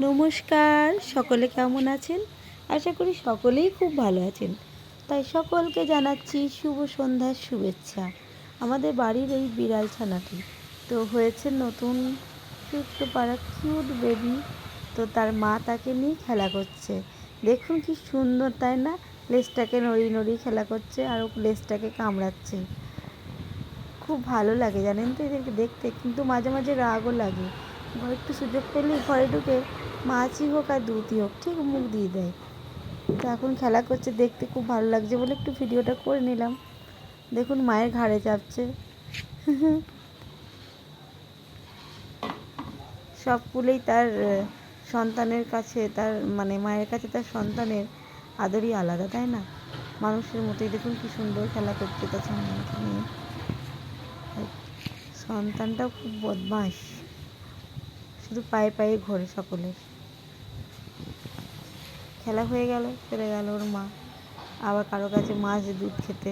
নমস্কার, সকলে কেমন আছেন? আশা করি সকলেই খুব ভালো আছেন। তাই সকলকে জানাচ্ছি শুভ সন্ধ্যার শুভেচ্ছা। আমাদের বাড়ির এই বিড়াল ছানাটি তো হয়েছে নতুন ছোট্ট পাড়া কিউট বেবি। তো তার মা তাকে নিয়ে খেলা করছে। দেখুন কি সুন্দর, তাই না? লেজটাকে নড়িয়ে নড়িয়ে খেলা করছে আর ও লেজটাকে কামড়াচ্ছে। খুব ভালো লাগে জানেন তো এদেরকে দেখতে, কিন্তু মাঝে মাঝে রাগও লাগে। একটু সুযোগ পেলেই ঘরে ঢুকে মাছই হোক আর দুধই হোক ঠিক মুখ দিয়ে দেয়। তো এখন খেলা করছে, দেখতে খুব ভালো লাগছে বলে একটু ভিডিওটা করে নিলাম। দেখুন মায়ের ঘাড়ে চাপছে। সব কুলেই তার সন্তানের কাছে, তার মানে মায়ের কাছে তার সন্তানের আদরই আলাদা, তাই না? মানুষের মতোই দেখুন কি সুন্দর খেলা করছে তার সন্তানকে নিয়ে। সন্তানটাও খুব বদমাশ, শুধু পায়ে পায়ে ঘোরে সকলের। খেলা হয়ে গেল, চলে গেল ওর মা আবার কারো কাছে মাছ দুধ খেতে।